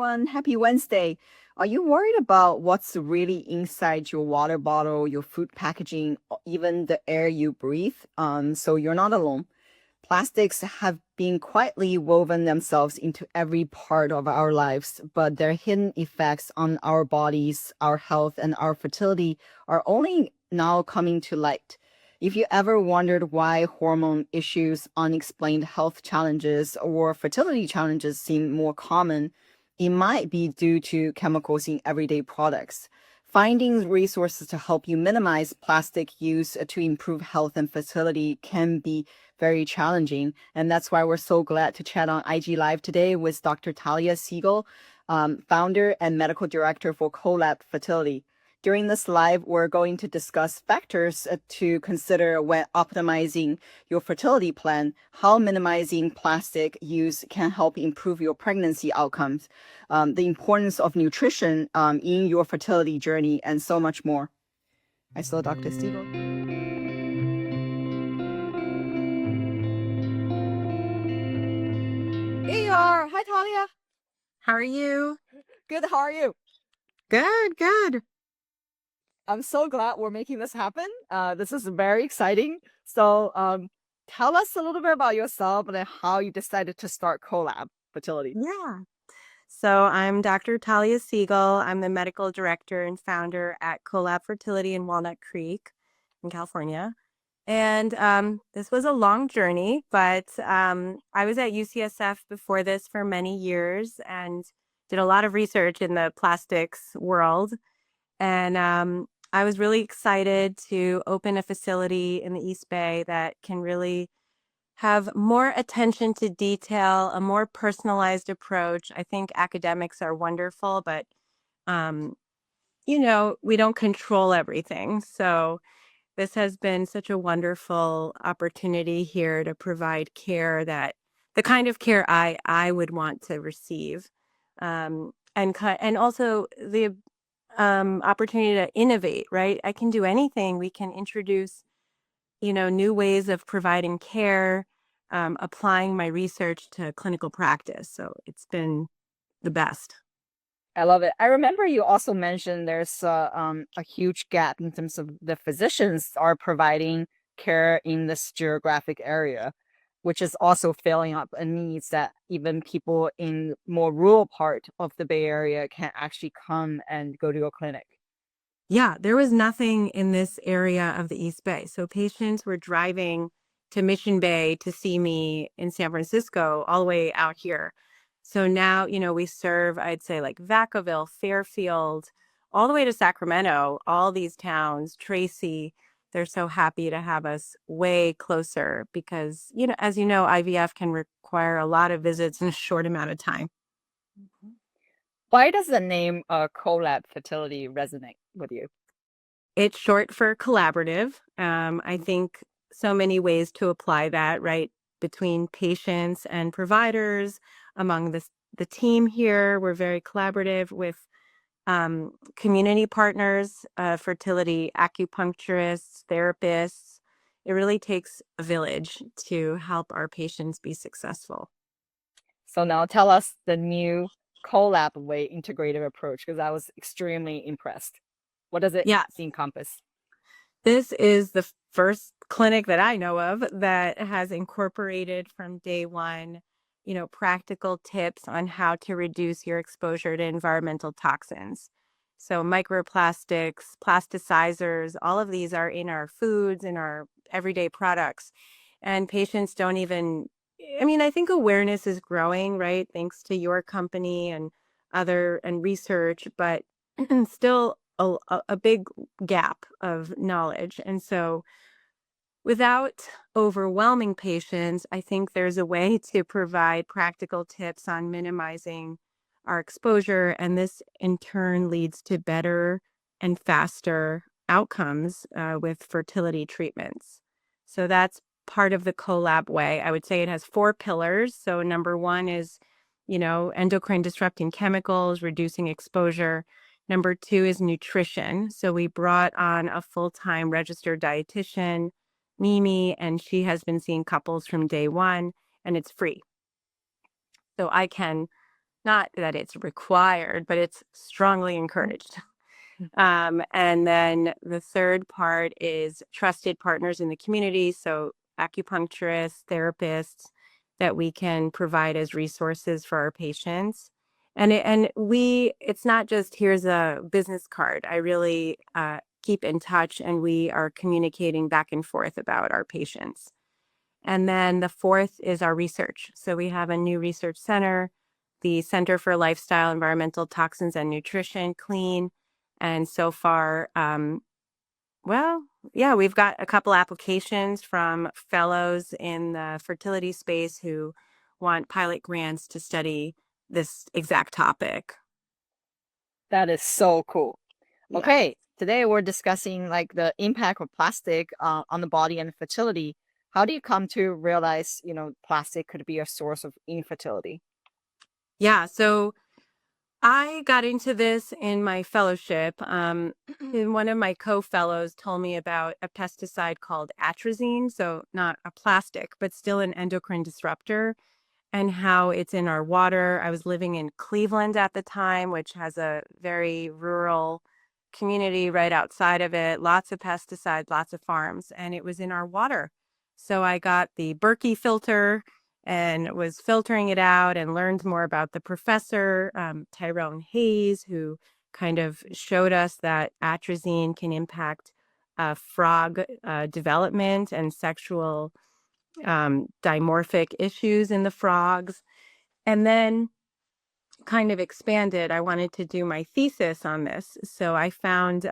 everyone. Happy Wednesday. Are you worried about what's really inside your water bottle, your food packaging, or even the air you breathe? So you're not alone. Plastics have been quietly woven themselves into every part of our lives, but their hidden effects on our bodies, our health, and our fertility are only now coming to light. If you ever wondered why hormone issues, unexplained health challenges, or fertility challenges seem more common, it might be due to chemicals in everyday products. Finding resources to help you minimize plastic use to improve health and fertility can be very challenging. And that's why we're so glad to chat on IG Live today with Dr. Thalia Segal, founder and medical director for Collab Fertility. During this live, we're going to discuss factors to consider when optimizing your fertility plan, how minimizing plastic use can help improve your pregnancy outcomes, the importance of nutrition in your fertility journey, and so much more. I saw Dr. Siegel. Here you are. Hi, Talia. How are you? Good. How are you? Good, good. I'm so glad we're making this happen. This is very exciting. So, tell us a little bit about yourself and how you decided to start Collab Fertility. Yeah. So I'm Dr. Thalia Segal. I'm the medical director and founder at Collab Fertility in Walnut Creek in California. And this was a long journey, but I was at UCSF before this for many years and did a lot of research in the plastics world. And I was really excited to open a facility in the East Bay that can really have more attention to detail, a more personalized approach. I think academics are wonderful, but um, we don't control everything. So this has been such a wonderful opportunity here to provide care that the kind of care I would want to receive, and also the opportunity to innovate. Right, I can do anything. We can introduce new ways of providing care, applying my research to clinical practice. So it's been the best. I love it. I remember you also mentioned there's a huge gap in terms of the physicians are providing care in this geographic area, which is also filling up a needs that even people in more rural part of the Bay Area can actually come and go to a clinic. Yeah, there was nothing in this area of the East Bay. So patients were driving to Mission Bay to see me in San Francisco, all the way out here. So now, we serve, I'd say, like Vacaville, Fairfield, all the way to Sacramento, all these towns, Tracy. They're so happy to have us way closer because, as you know, IVF can require a lot of visits in a short amount of time. Why does the name Collab Fertility resonate with you? It's short for collaborative. I think so many ways to apply that, right? Between patients and providers, among the team here, we're very collaborative with community partners, fertility acupuncturists, therapists. It really takes a village to help our patients be successful. So now tell us the new Collab way integrative approach because I was extremely impressed. What does it Yeah, encompass? this is the first clinic that I know of that has incorporated from day one, practical tips on how to reduce your exposure to environmental toxins. So microplastics, plasticizers, all of these are in our foods, in our everyday products. And patients don't even, I think awareness is growing, right? Thanks to your company and research, but still a big gap of knowledge. And so without overwhelming patients, I think there's a way to provide practical tips on minimizing our exposure. And this in turn leads to better and faster outcomes with fertility treatments. So that's part of the Collab way. I would say it has 4 pillars. So number 1 is, endocrine disrupting chemicals, reducing exposure. Number 2 is nutrition. So we brought on a full-time registered dietitian, Mimi, and she has been seeing couples from day one, and it's free. So I can Not that it's required, but it's strongly encouraged. And then the third part is trusted partners in the community. So acupuncturists, therapists that we can provide as resources for our patients. It's not just here's a business card. I really keep in touch and we are communicating back and forth about our patients. And then the fourth is our research. So we have a new research center, the Center for Lifestyle, Environmental Toxins and Nutrition, CLEAN. And so far, well, yeah, we've got a couple applications from fellows in the fertility space who want pilot grants to study this exact topic. That is so cool. Yeah. Okay, today we're discussing like the impact of plastic on the body and fertility. How do you come to realize, plastic could be a source of infertility? Yeah. So I got into this in my fellowship. And one of my co-fellows told me about a pesticide called atrazine. So not a plastic, but still an endocrine disruptor, and how it's in our water. I was living in Cleveland at the time, which has a very rural community right outside of it, lots of pesticides, lots of farms, and it was in our water. So I got the Berkey filter and was filtering it out and learned more about the professor, Tyrone Hayes, who kind of showed us that atrazine can impact frog development and sexual dimorphic issues in the frogs. And then kind of expanded. I wanted to do my thesis on this. So I found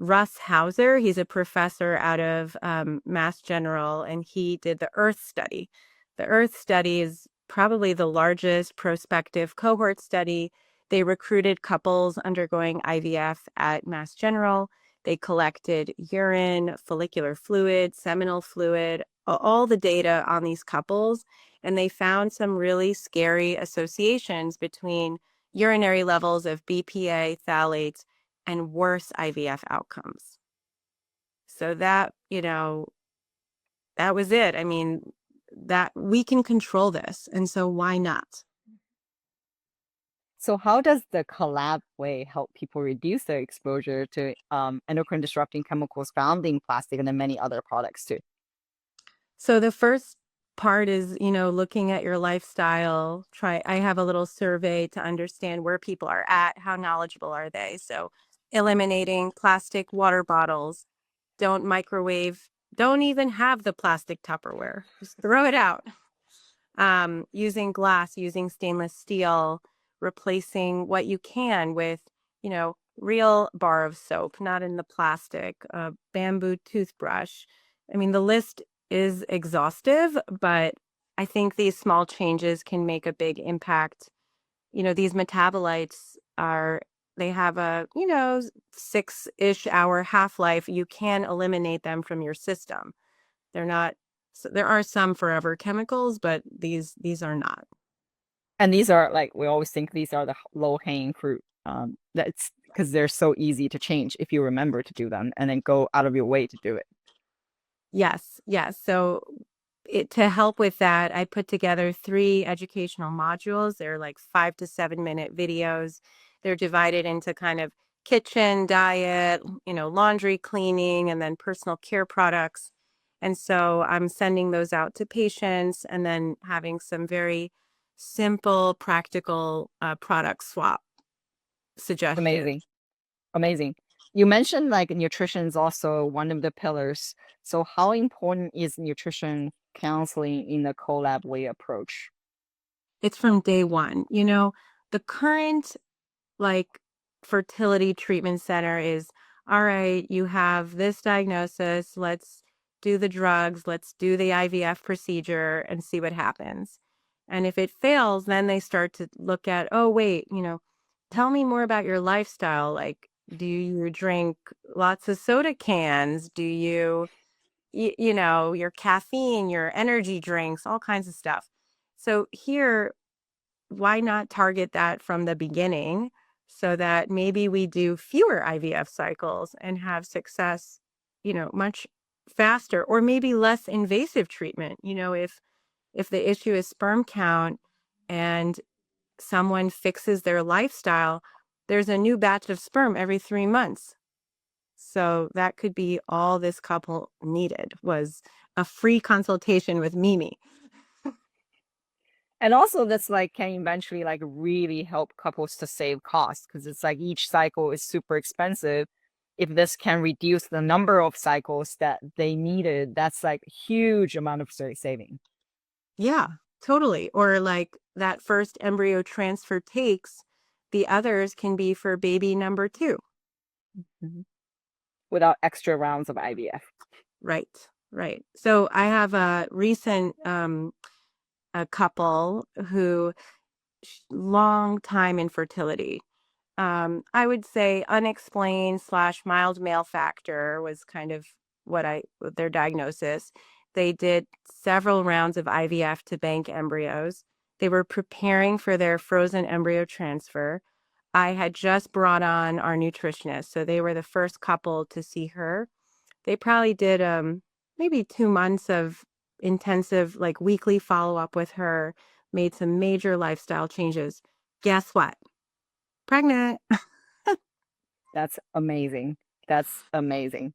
Russ Hauser. He's a professor out of Mass General, and he did the Earth study. The Earth study is probably the largest prospective cohort study. They recruited couples undergoing IVF at Mass General. They collected urine, follicular fluid, seminal fluid, all the data on these couples, and they found some really scary associations between urinary levels of BPA, phthalates, and worse IVF outcomes. So that was it. I mean, that we can control this. And so why not? So how does the Collab way help people reduce their exposure to endocrine disrupting chemicals found in plastic and then many other products too? So the first part is, looking at your lifestyle. I have a little survey to understand where people are at, how knowledgeable are they? So eliminating plastic water bottles, don't microwave, don't even have the plastic Tupperware. Just throw it out. Using glass, using stainless steel, replacing what you can with, real bar of soap, not in the plastic, a bamboo toothbrush. I mean, the list is exhaustive, but I think these small changes can make a big impact. These metabolites they have a, 6-ish hour half-life. You can eliminate them from your system. They're not, so there are some forever chemicals, but these are not. And these are like we always think these are the low hanging fruit. That's because they're so easy to change if you remember to do them and then go out of your way to do it. Yes, yes. So to help with that, I put together 3 educational modules. They're like 5 to 7 minute videos. They're divided into kind of kitchen, diet, laundry, cleaning, and then personal care products. And so I'm sending those out to patients and then having some very simple, practical product swap suggestions. Amazing. Amazing. You mentioned like nutrition is also one of the pillars. So how important is nutrition counseling in the collab way approach? It's from day one. The current like fertility treatment center is all right, you have this diagnosis, let's do the drugs, let's do the IVF procedure and see what happens. And if it fails, then they start to look at, oh, wait, tell me more about your lifestyle. Like, do you drink lots of soda cans? Do your caffeine, your energy drinks, all kinds of stuff. So here, why not target that from the beginning so that maybe we do fewer IVF cycles and have success, much faster, or maybe less invasive treatment. If the issue is sperm count and someone fixes their lifestyle, there's a new batch of sperm every 3 months. So that could be all this couple needed was a free consultation with Mimi. And also this like can eventually like really help couples to save costs because it's like each cycle is super expensive. If this can reduce the number of cycles that they needed, that's like huge amount of saving. Yeah, totally. Or like that first embryo transfer takes, the others can be for baby number 2. Mhm. Without extra rounds of IVF. Right, right. So I have a recent a couple who long time infertility. I would say unexplained slash mild male factor was kind of their diagnosis. They did several rounds of IVF to bank embryos. They were preparing for their frozen embryo transfer. I had just brought on our nutritionist, so they were the first couple to see her. They probably did maybe 2 months of intensive like weekly follow-up with her, made some major lifestyle changes. Guess what? Pregnant. That's amazing. That's amazing.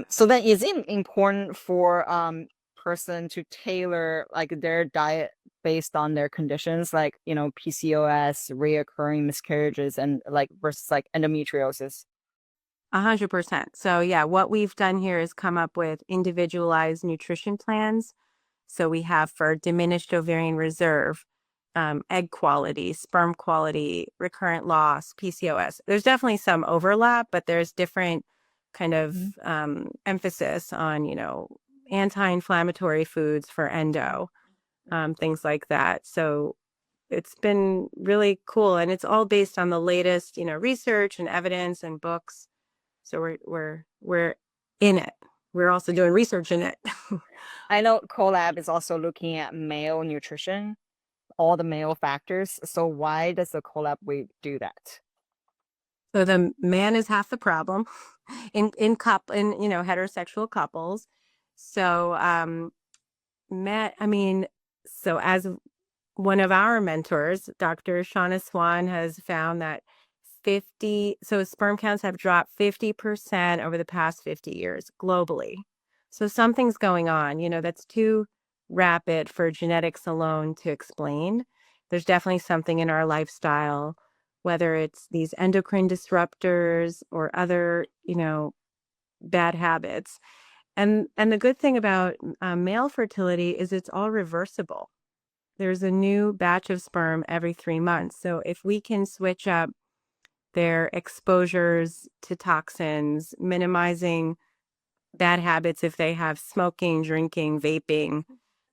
So then is it important for person to tailor like their diet based on their conditions, like, you know, PCOS, reoccurring miscarriages, and like versus like endometriosis? 100%. So yeah, what we've done here is come up with individualized nutrition plans. So we have for diminished ovarian reserve, egg quality, sperm quality, recurrent loss, PCOS. There's definitely some overlap, but there's different kind of Mhm. emphasis on, anti-inflammatory foods for endo, things like that. So it's been really cool, and it's all based on the latest, research and evidence and books. So we're in it. We're also doing research in it. I know Collab is also looking at male nutrition, all the male factors. So why does the Collab way do that? So the man is half the problem in heterosexual couples. So I mean, so as one of our mentors, Dr. Shauna Swan, has found that sperm counts have dropped 50% over the past 50 years globally. So something's going on, that's too rapid for genetics alone to explain. There's definitely something in our lifestyle, whether it's these endocrine disruptors or other, bad habits. And the good thing about male fertility is it's all reversible. There's a new batch of sperm every 3 months. So if we can switch up their exposures to toxins, minimizing bad habits if they have smoking, drinking, vaping,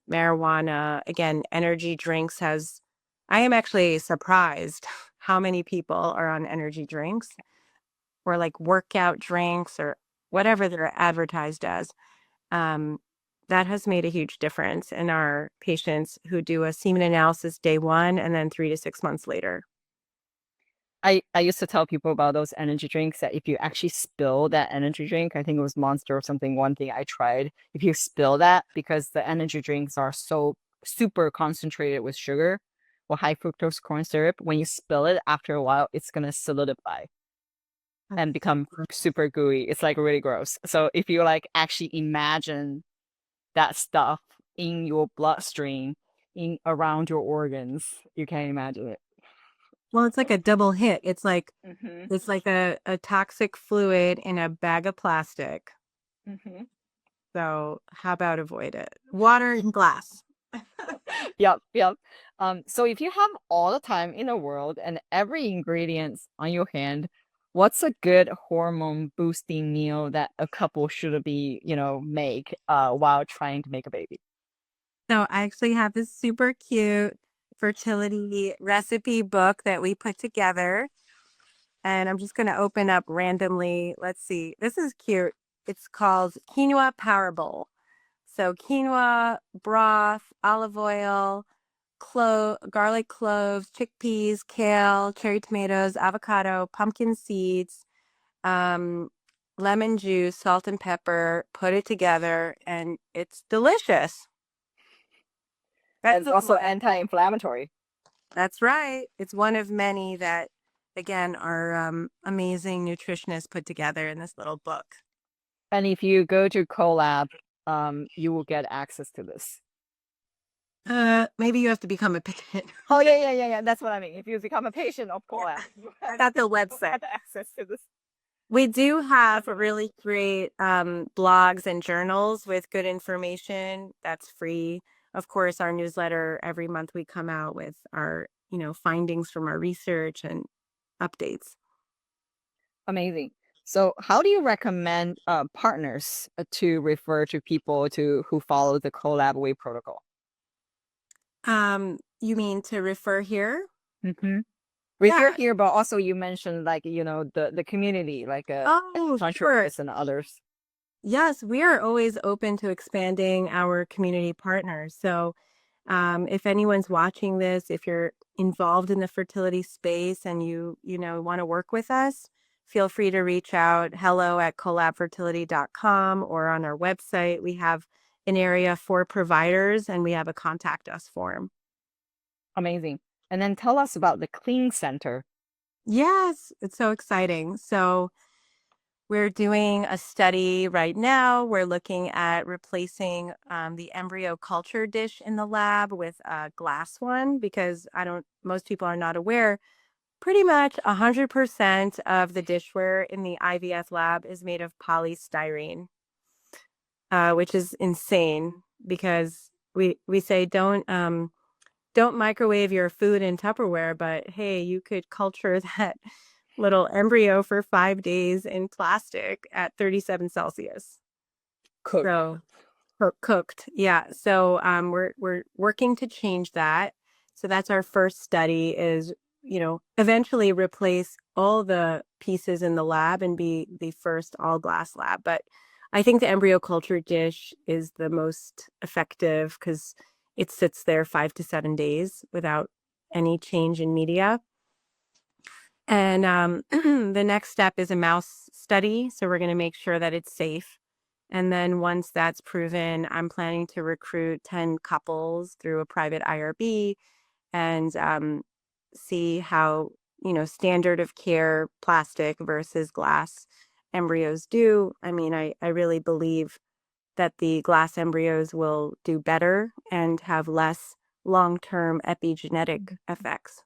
marijuana, again, energy drinks I am actually surprised how many people are on energy drinks or like workout drinks or whatever they're advertised as. Um, that has made a huge difference in our patients who do a semen analysis day 1 and then 3 to 6 months later. I used to tell people about those energy drinks that if you actually spill that energy drink, I think it was Monster or something, one thing I tried, if you spill that, because the energy drinks are so super concentrated with sugar or high fructose corn syrup, when you spill it after a while, it's gonna solidify That's and so become gross. super gooey. It's like really gross. So if you like actually imagine that stuff in your bloodstream, in around your organs, you can imagine it. Well, it's like a double hit. It's like Hmm. it's like a toxic fluid in a bag of plastic. Hmm. So how about avoid it? Water and glass. Yep, yep. So if you have all the time in the world and every ingredient's on your hand, what's a good hormone boosting meal that a couple should be, make while trying to make a baby? So I actually have this super cute fertility recipe book that we put together. And I'm just going to open up randomly. Let's see. This is cute. It's called Quinoa Power Bowl. So quinoa, broth, olive oil, garlic cloves, chickpeas, kale, cherry tomatoes, avocado, pumpkin seeds, um, lemon juice, salt and pepper. Put it together, and it's delicious. And That's it's also what. anti-inflammatory. That's right. It's one of many that, again, our amazing nutritionists put together in this little book. And if you go to Collab, you will get access to this. Maybe you have to become a patient. Oh yeah. That's what I mean. If you become a patient of Collab, I got the you website. get access to this. We do have really great blogs and journals with good information that's free. Of course, our newsletter, every month we come out with our, findings from our research and updates. Amazing. So, how do you recommend partners to refer to people to who follow the Collab Way protocol? You mean to refer here? Mm-hmm. Refer Yeah. here, but also you mentioned like the community, like Oh, sure. Conscious and others. Yes, we are always open to expanding our community partners. So, if anyone's watching this, if you're involved in the fertility space and you want to work with us, feel free to reach out. Hello at collabfertility.com or on our website. We have an area for providers and we have a contact us form. Amazing. And then tell us about the Clean Center. Yes, it's so exciting. So, we're doing a study right now. We're looking at replacing the embryo culture dish in the lab with a glass one because most people are not aware. Pretty much 100% of the dishware in the IVF lab is made of polystyrene, which is insane because we say don't microwave your food in Tupperware, but hey, you could culture that little embryo for 5 days in plastic at 37 Celsius. Cooked. So cooked. Yeah. So we're working to change that. So that's our first study is, eventually replace all the pieces in the lab and be the first all glass lab. But I think the embryo culture dish is the most effective because it sits there 5 to 7 days without any change in media. And the next step is a mouse study. So we're going to make sure that it's safe. And then once that's proven, I'm planning to recruit 10 couples through a private IRB and see how, standard of care plastic versus glass embryos do. I mean, I really believe that the glass embryos will do better and have less long-term epigenetic effects.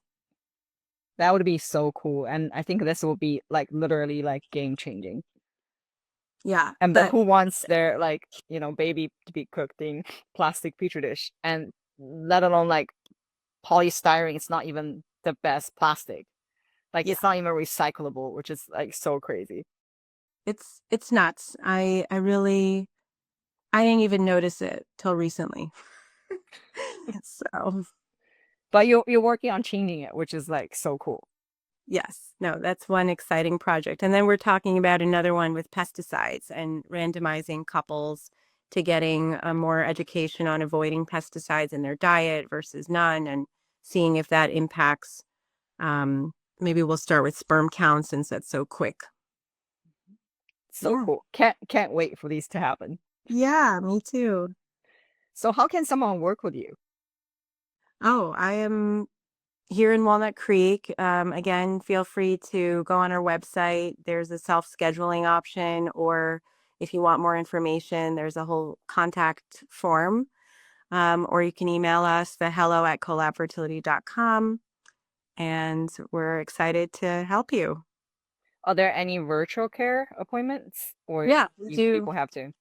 That would be so cool. And I think this will be like literally like game changing. Yeah, And but but who wants their like, baby to be cooked in plastic petri dish? And let alone like polystyrene, it's not even the best plastic. Like yeah, it's not even recyclable, which is like so crazy. it's nuts. I didn't even notice it till recently. So, But you're working on changing it, which is like so cool. yes, no, that's one exciting project. And then we're talking about another one with pesticides and randomizing couples to getting more education on avoiding pesticides in their diet versus none and seeing if that impacts. Maybe we'll start with sperm count since that's so quick. So Yeah. cool. Can't wait for these to happen. Yeah, me too. So how can someone work with you? Oh, I am here in Walnut Creek. Again, feel free to go on our website. There's a self-scheduling option, or if you want more information, there's a whole contact form. Or you can email us the hello at collabfertility.com, and we're excited to help you. Are there any virtual care appointments or Yeah, we do. people have to?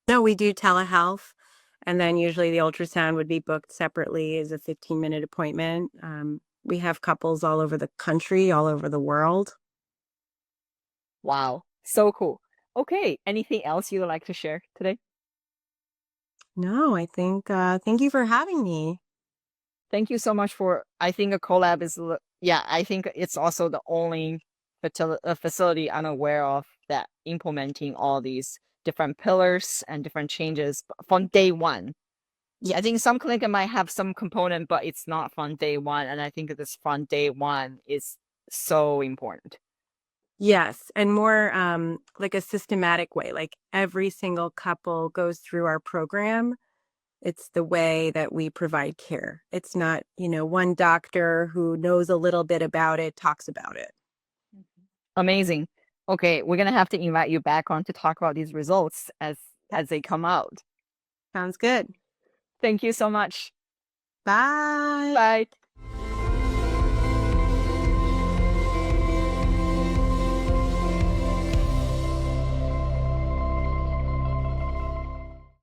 No, we do telehealth. And then usually the ultrasound would be booked separately as a 15-minute appointment. We have couples all over the country, all over the world. Wow. So cool. Okay. Anything else you would like to share today? No, I think, thank you for having me. Thank you so much for, I think a collab is, yeah, I think it's also the only facility I'm aware of that implementing all these different pillars and different changes from day one. Yeah, I think some clinic might have some component, but it's not from day one. And I think this from day one is so important. Yes, and more like a systematic way, like every single couple goes through our program It's the way that we provide care. It's not, one doctor who knows a little bit about it talks about it. Amazing. Okay, we're gonna have to invite you back on to talk about these results as they come out. Sounds good. Thank you so much. Bye. Bye.